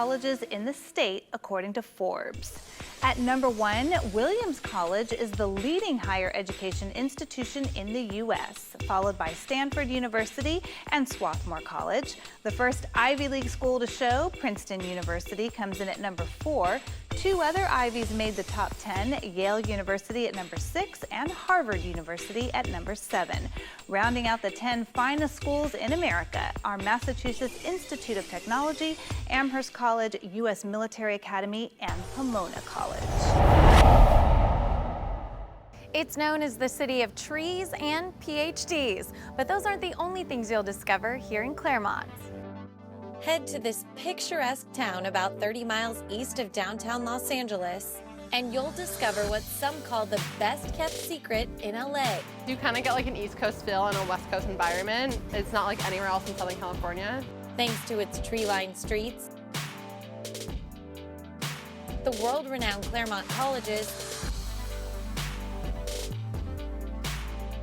colleges in the state, according to Forbes. At number 1, Williams College is the leading higher education institution in the U.S., followed by Stanford University and Swarthmore College. The first Ivy League school to show, Princeton University, comes in at number 4. 2 other Ivies made the top 10, Yale University at number 6 and Harvard University at number 7. Rounding out the 10 finest schools in America are Massachusetts Institute of Technology, Amherst College, U.S. Military Academy, and Pomona College. It's known as the city of trees and PhDs, but those aren't the only things you'll discover here in Claremont. Head to this picturesque town about 30 miles east of downtown Los Angeles, and you'll discover what some call the best-kept secret in LA. You kind of get like an East Coast feel in a West Coast environment. It's not like anywhere else in Southern California. Thanks to its tree-lined streets, the world-renowned Claremont colleges,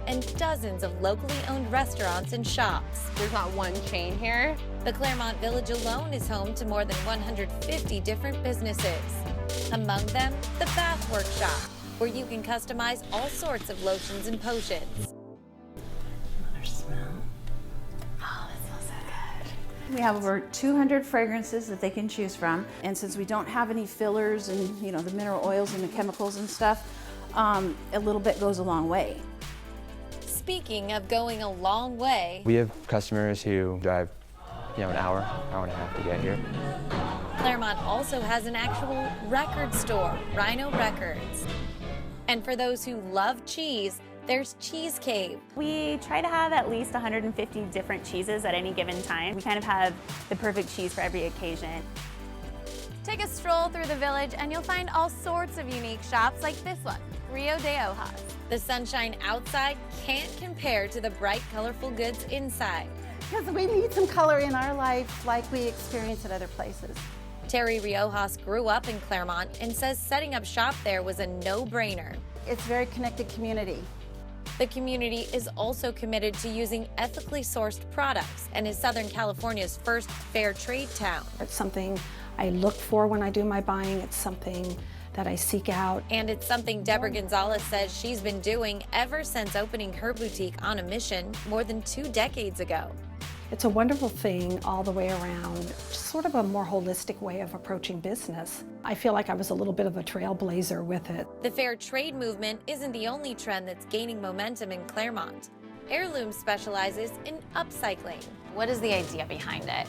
and dozens of locally owned restaurants and shops. There's not one chain here. The Claremont Village alone is home to more than 150 different businesses. Among them, the Bath Workshop, where you can customize all sorts of lotions and potions. Another smell. Oh, that smells so good. We have over 200 fragrances that they can choose from. And since we don't have any fillers and, the mineral oils and the chemicals and stuff, a little bit goes a long way. Speaking of going a long way, we have customers who drive, an hour and a half to get here. Claremont also has an actual record store, Rhino Records. And for those who love cheese, there's Cheese Cave. We try to have at least 150 different cheeses at any given time. We kind of have the perfect cheese for every occasion. Take a stroll through the village and you'll find all sorts of unique shops like this one, Rio de Hojas. The sunshine outside can't compare to the bright, colorful goods inside. Because we need some color in our life like we experience at other places. Terry Riojas grew up in Claremont and says setting up shop there was a no-brainer. It's a very connected community. The community is also committed to using ethically sourced products and is Southern California's first fair trade town. It's something I look for when I do my buying. It's something that I seek out. And it's something Deborah Gonzalez says she's been doing ever since opening her boutique on a mission more than 2 decades ago. It's a wonderful thing all the way around, just sort of a more holistic way of approaching business. I feel like I was a little bit of a trailblazer with it. The fair trade movement isn't the only trend that's gaining momentum in Claremont. Heirloom specializes in upcycling. What is the idea behind it?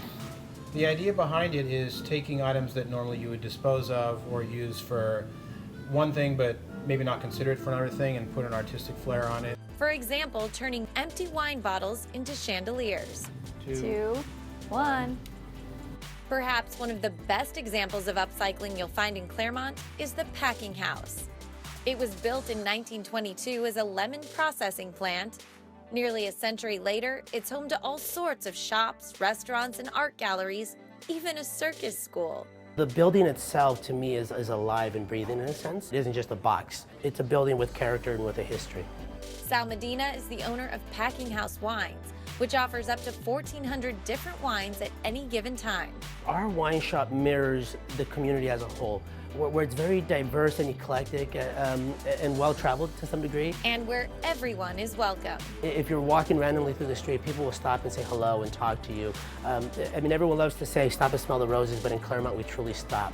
The idea behind it is taking items that normally you would dispose of or use for one thing but maybe not consider it for another thing and put an artistic flair on it. For example, turning empty wine bottles into chandeliers. 2, 1. Perhaps one of the best examples of upcycling you'll find in Claremont is the Packing House. It was built in 1922 as a lemon processing plant. Nearly a century later, it's home to all sorts of shops, restaurants, and art galleries, even a circus school. The building itself, to me, is alive and breathing in a sense. It isn't just a box. It's a building with character and with a history. Sal Medina is the owner of Packing House Wines, which offers up to 1,400 different wines at any given time. Our wine shop mirrors the community as a whole, where it's very diverse and eclectic and well-traveled to some degree. And where everyone is welcome. If you're walking randomly through the street, people will stop and say hello and talk to you. Everyone loves to say, stop and smell the roses, but in Claremont, we truly stop.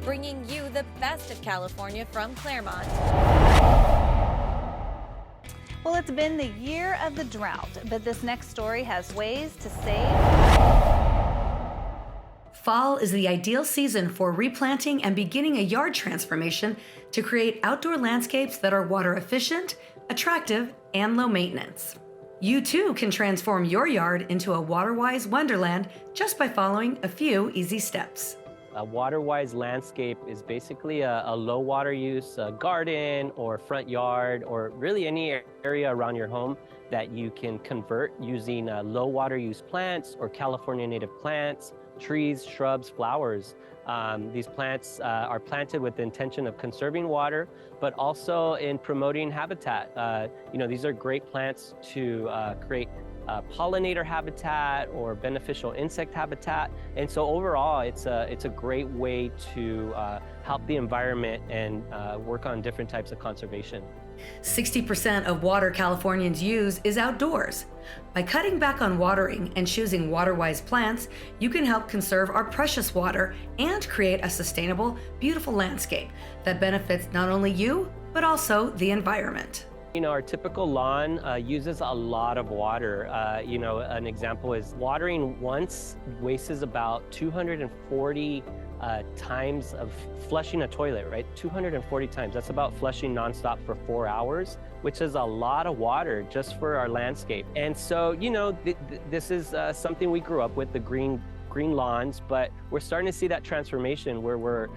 Bringing you the best of California from Claremont. Well, it's been the year of the drought, but this next story has ways to save. Fall is the ideal season for replanting and beginning a yard transformation to create outdoor landscapes that are water efficient, attractive, and low maintenance. You too can transform your yard into a water-wise wonderland just by following a few easy steps. A water-wise landscape is basically a low water use garden or front yard or really any area around your home that you can convert using low water use plants or California native plants, trees, shrubs, flowers. These plants are planted with the intention of conserving water, but also in promoting habitat. These are great plants to create pollinator habitat or beneficial insect habitat. And so overall, it's a great way to help the environment and work on different types of conservation. 60% of water Californians use is outdoors. By cutting back on watering and choosing water-wise plants, you can help conserve our precious water and create a sustainable, beautiful landscape that benefits not only you, but also the environment. You know, our typical lawn uses a lot of water. You know, an example is watering once wastes about 240 times of flushing a toilet, right? 240 times. That's about flushing nonstop for 4 hours, which is a lot of water just for our landscape. And so, you know, this is something we grew up with, the green lawns, but we're starting to see that transformation where we're,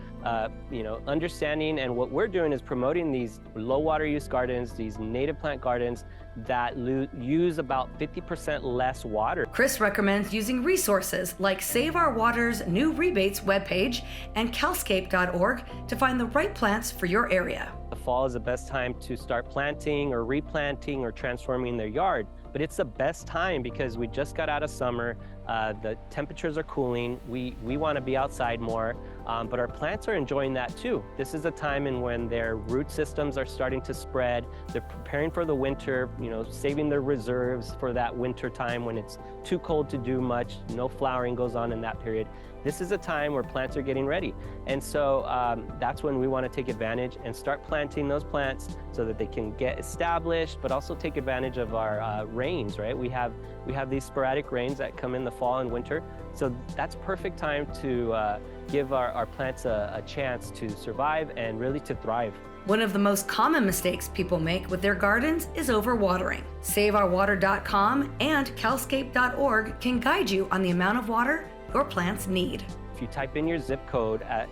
you know, understanding, and what we're doing is promoting these low water use gardens, these native plant gardens that use about 50% less water. Chris recommends using resources like Save Our Water's new rebates webpage and calscape.org to find the right plants for your area. The fall is the best time to start planting or replanting or transforming their yard. But it's the best time because we just got out of summer, the temperatures are cooling, we want to be outside more, but our plants are enjoying that too. This is a time in when their root systems are starting to spread, they're preparing for the winter, you know, saving their reserves for that winter time when it's too cold to do much, no flowering goes on in that period. This is a time where plants are getting ready. And so that's when we want to take advantage and start planting those plants so that they can get established, but also take advantage of our rains, right? We have these sporadic rains that come in the fall and winter. So that's perfect time to give our plants a chance to survive and really to thrive. One of the most common mistakes people make with their gardens is overwatering. SaveOurWater.com and calscape.org can guide you on the amount of water your plants need. If you type in your zip code at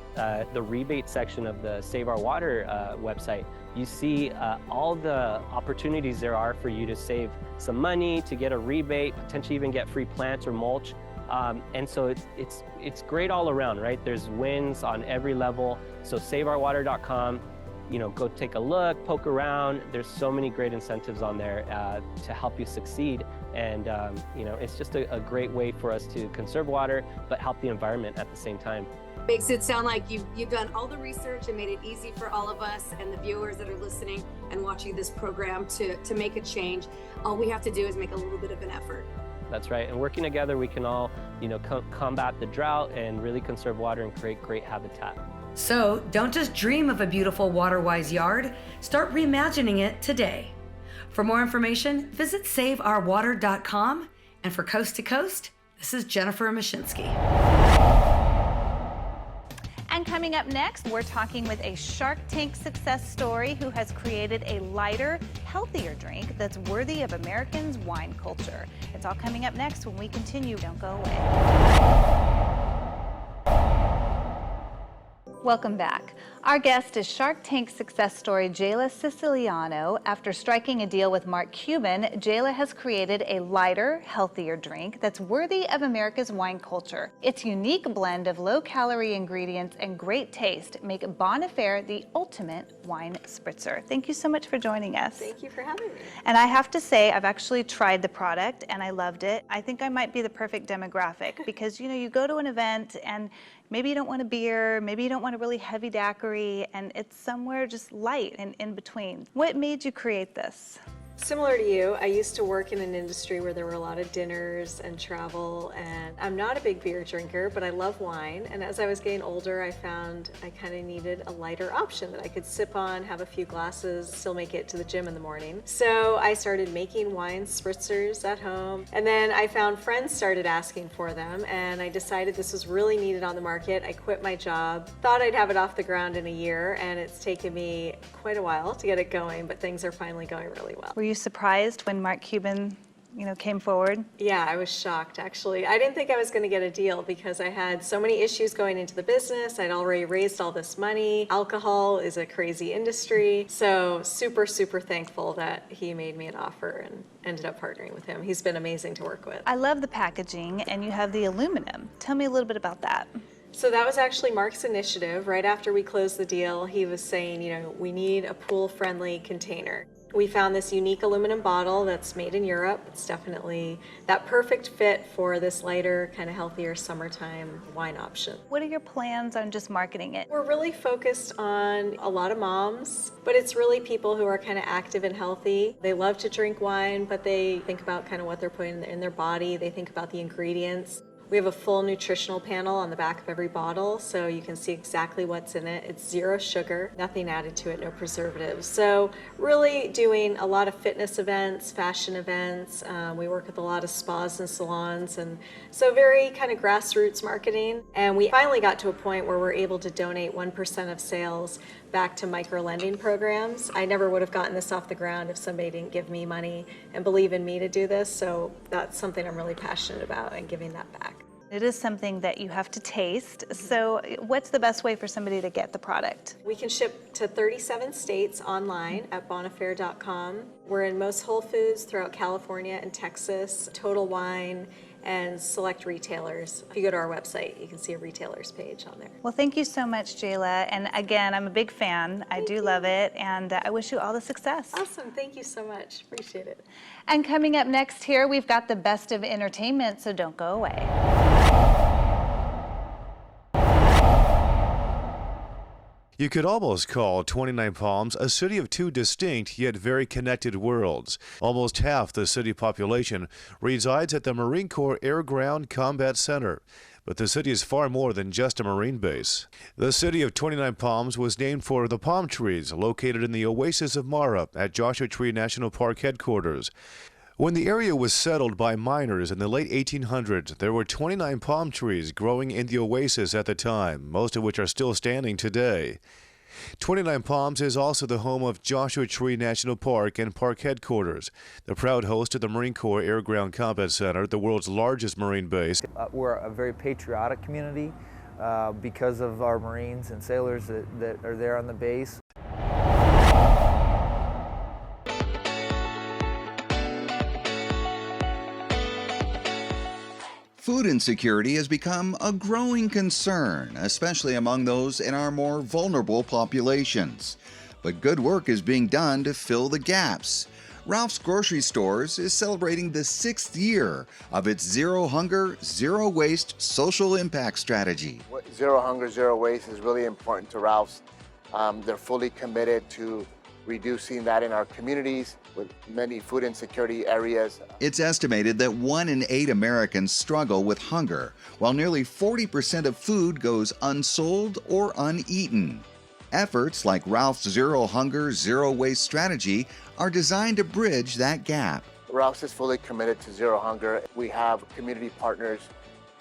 the rebate section of the Save Our Water website, you see all the opportunities there are for you to save some money, to get a rebate, potentially even get free plants or mulch. And so it's great all around, right? There's wins on every level. So SaveOurWater.com, you know, go take a look, poke around. There's so many great incentives on there to help you succeed. And, you know, it's just a great way for us to conserve water, but help the environment at the same time. Makes it sound like you've done all the research and made it easy for all of us and the viewers that are listening and watching this program to make a change. All we have to do is make a little bit of an effort. That's right. And working together, we can all, you know, combat the drought and really conserve water and create great habitat. So don't just dream of a beautiful water-wise yard, start reimagining it today. For more information, visit SaveOurWater.com. And for Coast to Coast, this is Jennifer Mashinsky. And coming up next, we're talking with a Shark Tank success story who has created a lighter, healthier drink that's worthy of Americans' wine culture. It's all coming up next when we continue. Don't go away. Welcome back. Our guest is Shark Tank success story Jayla Siciliano. After striking a deal with Mark Cuban, Jayla has created a lighter, healthier drink that's worthy of America's wine culture. Its unique blend of low-calorie ingredients and great taste make Bon Affair the ultimate wine spritzer. Thank you so much for joining us. Thank you for having me. And I have to say, I've actually tried the product and I loved it. I think I might be the perfect demographic because, you know, you go to an event and maybe you don't want a beer, maybe you don't want a really heavy daiquiri, and it's somewhere just light and in between. What made you create this? Similar to you, I used to work in an industry where there were a lot of dinners and travel, and I'm not a big beer drinker, but I love wine. And as I was getting older, I found I kind of needed a lighter option that I could sip on, have a few glasses, still make it to the gym in the morning. So I started making wine spritzers at home, and then I found friends started asking for them, and I decided this was really needed on the market. I quit my job, thought I'd have it off the ground in a year, and it's taken me quite a while to get it going, but things are finally going really well. Were you surprised when Mark Cuban, you know, came forward? Yeah, I was shocked actually. I didn't think I was going to get a deal because I had so many issues going into the business. I'd already raised all this money. Alcohol is a crazy industry. So super, super thankful that he made me an offer and ended up partnering with him. He's been amazing to work with. I love the packaging, and you have the aluminum. Tell me a little bit about that. So that was actually Mark's initiative. Right after we closed the deal, he was saying, you know, we need a pool-friendly container. We found this unique aluminum bottle that's made in Europe. It's definitely that perfect fit for this lighter, kind of healthier summertime wine option. What are your plans on just marketing it? We're really focused on a lot of moms, but it's really people who are kind of active and healthy. They love to drink wine, but they think about kind of what they're putting in their body. They think about the ingredients. We have a full nutritional panel on the back of every bottle, so you can see exactly what's in it. It's 0 sugar, nothing added to it, no preservatives. So really doing a lot of fitness events, fashion events. We work with a lot of spas and salons, and so very kind of grassroots marketing. And we finally got to a point where we're able to donate 1% of sales back to micro-lending programs. I never would have gotten this off the ground if somebody didn't give me money and believe in me to do this, so that's something I'm really passionate about, and giving that back. It is something that you have to taste. So what's the best way for somebody to get the product? We can ship to 37 states online at bonafare.com. We're in most Whole Foods throughout California and Texas, Total Wine, and select retailers. If you go to our website, you can see a retailer's page on there. Well, thank you so much, Jayla. And again, I'm a big fan. I do love it, and I wish you all the success. Awesome, thank you so much. Appreciate it. And coming up next here, we've got the best of entertainment, so don't go away. You could almost call 29 Palms a city of two distinct yet very connected worlds. Almost half the city population resides at the Marine Corps Air Ground Combat Center. But the city is far more than just a Marine base. The city of 29 Palms was named for the palm trees located in the Oasis of Mara at Joshua Tree National Park headquarters. When the area was settled by miners in the late 1800s, there were 29 palm trees growing in the oasis at the time, most of which are still standing today. 29 Palms is also the home of Joshua Tree National Park and park headquarters, the proud host of the Marine Corps Air Ground Combat Center, the world's largest Marine base. We're a very patriotic community because of our Marines and sailors that are there on the base. Food insecurity has become a growing concern, especially among those in our more vulnerable populations. But good work is being done to fill the gaps. Ralph's Grocery Stores is celebrating the 6th year of its Zero Hunger, Zero Waste social impact strategy. Zero Hunger, Zero Waste is really important to Ralph's. They're fully committed to reducing that in our communities with many food insecurity areas. It's estimated that 1 in 8 Americans struggle with hunger, while nearly 40% of food goes unsold or uneaten. Efforts like Ralph's Zero Hunger, Zero Waste strategy are designed to bridge that gap. Ralph's is fully committed to Zero Hunger. We have community partners,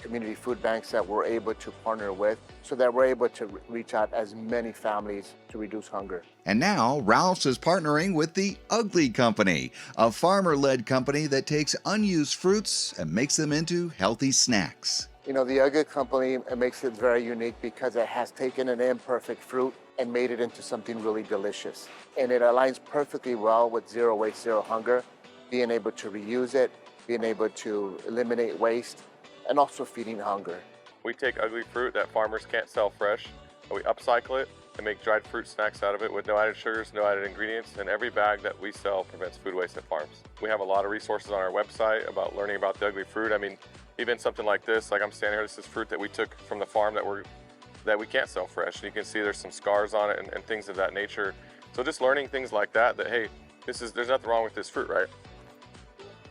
community food banks that we're able to partner with so that we're able to reach out as many families to reduce hunger. And now Ralph's is partnering with the Ugly Company, a farmer-led company that takes unused fruits and makes them into healthy snacks. You know, the Ugly Company, it makes it very unique because it has taken an imperfect fruit and made it into something really delicious. And it aligns perfectly well with Zero Waste, Zero Hunger, being able to reuse it, being able to eliminate waste, and also feeding hunger. We take ugly fruit that farmers can't sell fresh, and we upcycle it and make dried fruit snacks out of it with no added sugars, no added ingredients, and every bag that we sell prevents food waste at farms. We have a lot of resources on our website about learning about the ugly fruit. I mean, even something like this, like I'm standing here, this is fruit that we took from the farm that we can't sell fresh. And you can see there's some scars on it and things of that nature. So just learning things like that, hey, there's nothing wrong with this fruit, right?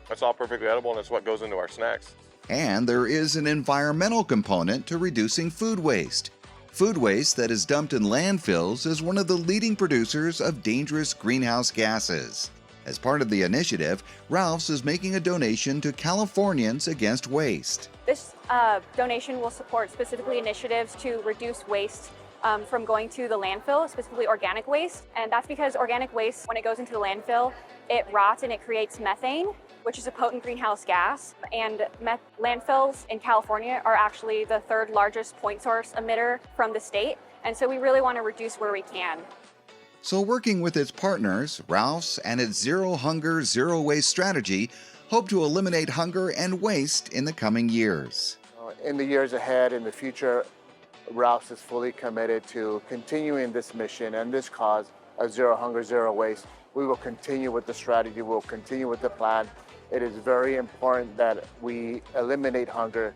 That's all perfectly edible, and it's what goes into our snacks. And there is an environmental component to reducing food waste. Food waste that is dumped in landfills is one of the leading producers of dangerous greenhouse gases. As part of the initiative, Ralph's is making a donation to Californians Against Waste. This donation will support specifically initiatives to reduce waste from going to the landfill, specifically organic waste. And that's because organic waste, when it goes into the landfill, it rots and it creates methane, which is a potent greenhouse gas. And landfills in California are actually the 3rd largest point source emitter from the state. And so we really want to reduce where we can. So working with its partners, Ralph's and its Zero Hunger, Zero Waste strategy hope to eliminate hunger and waste in the coming years. In the years ahead, in the future, Ralph's is fully committed to continuing this mission and this cause of Zero Hunger, Zero Waste. We will continue with the strategy, we'll continue with the plan. It is very important that we eliminate hunger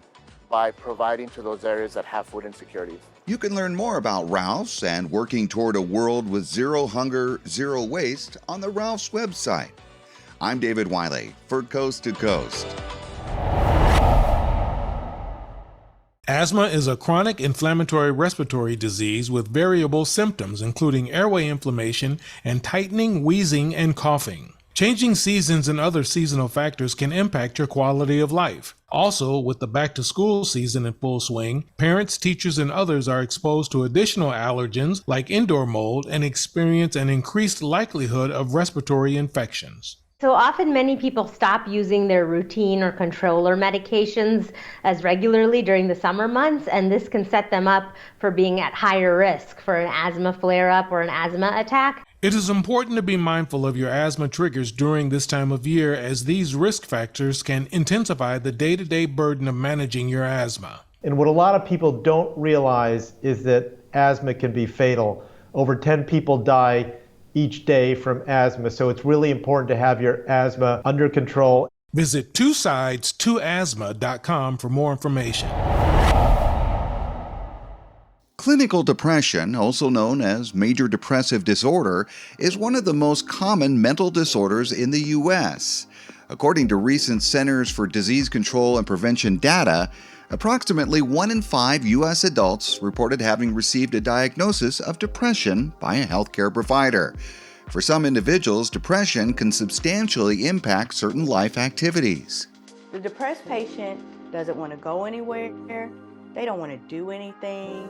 by providing to those areas that have food insecurities. You can learn more about Ralph's and working toward a world with zero hunger, zero waste on the Ralph's website. I'm David Wiley for Coast to Coast. Asthma is a chronic inflammatory respiratory disease with variable symptoms, including airway inflammation and tightening, wheezing, and coughing. Changing seasons and other seasonal factors can impact your quality of life. Also, with the back-to-school season in full swing, parents, teachers, and others are exposed to additional allergens like indoor mold and experience an increased likelihood of respiratory infections. So often many people stop using their routine or controller medications as regularly during the summer months, and this can set them up for being at higher risk for an asthma flare-up or an asthma attack. It is important to be mindful of your asthma triggers during this time of year, as these risk factors can intensify the day-to-day burden of managing your asthma. And what a lot of people don't realize is that asthma can be fatal. Over 10 people die each day from asthma, so it's really important to have your asthma under control. Visit twosides2asthma.com for more information. Clinical depression, also known as major depressive disorder, is one of the most common mental disorders in the U.S. According to recent Centers for Disease Control and Prevention data, approximately 1 in 5 U.S. adults reported having received a diagnosis of depression by a healthcare provider. For some individuals, depression can substantially impact certain life activities. The depressed patient doesn't want to go anywhere, they don't want to do anything,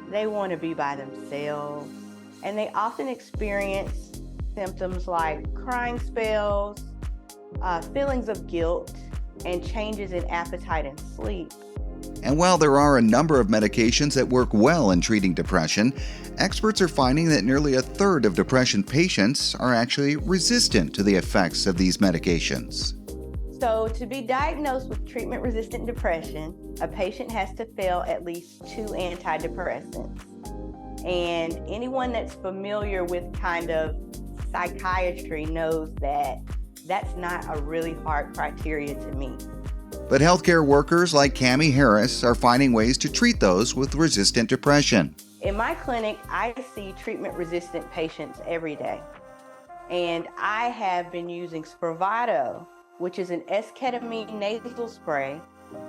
they want to be by themselves, and they often experience symptoms like crying spells, feelings of guilt, and changes in appetite and sleep. And while there are a number of medications that work well in treating depression, experts are finding that nearly a third of depression patients are actually resistant to the effects of these medications. So to be diagnosed with treatment-resistant depression, a patient has to fail at least 2 antidepressants. And anyone that's familiar with kind of psychiatry knows that that's not a really hard criteria to meet. But healthcare workers like Cammie Harris are finding ways to treat those with resistant depression. In my clinic, I see treatment-resistant patients every day. And I have been using Spravato, which is an S-ketamine nasal spray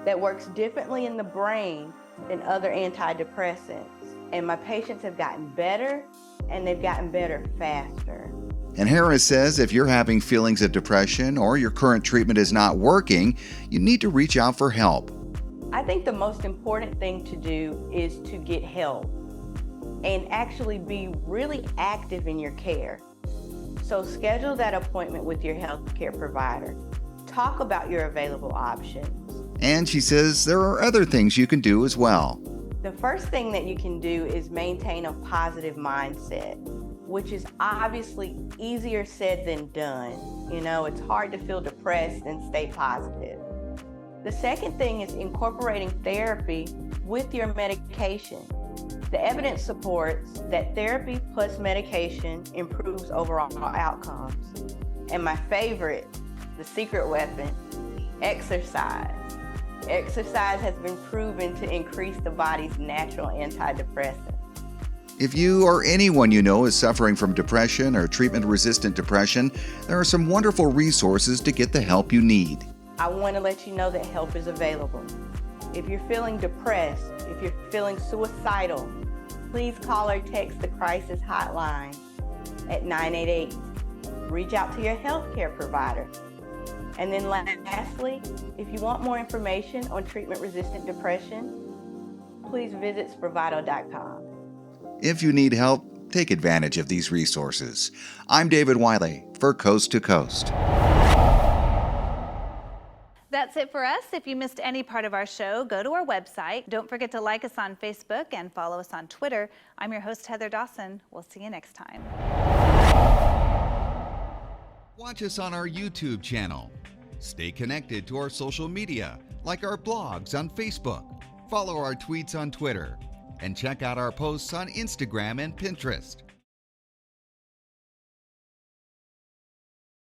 that works differently in the brain than other antidepressants. And my patients have gotten better, and they've gotten better faster. And Harris says if you're having feelings of depression or your current treatment is not working, you need to reach out for help. I think the most important thing to do is to get help and actually be really active in your care. So schedule that appointment with your healthcare provider. Talk about your available options. And she says there are other things you can do as well. The first thing that you can do is maintain a positive mindset, which is obviously easier said than done. You know, it's hard to feel depressed and stay positive. The second thing is incorporating therapy with your medication. The evidence supports that therapy plus medication improves overall outcomes. And my favorite, the secret weapon, exercise. Exercise has been proven to increase the body's natural antidepressant. If you or anyone you know is suffering from depression or treatment-resistant depression, there are some wonderful resources to get the help you need. I want to let you know that help is available. If you're feeling depressed, if you're feeling suicidal, please call or text the crisis hotline at 988. Reach out to your healthcare provider. And then lastly, if you want more information on treatment-resistant depression, please visit Spravato.com. If you need help, take advantage of these resources. I'm David Wiley for Coast to Coast. That's it for us. If you missed any part of our show, go to our website. Don't forget to like us on Facebook and follow us on Twitter. I'm your host, Heather Dawson. We'll see you next time. Watch us on our YouTube channel. Stay connected to our social media, like our blogs on Facebook. Follow our tweets on Twitter. And check out our posts on Instagram and Pinterest.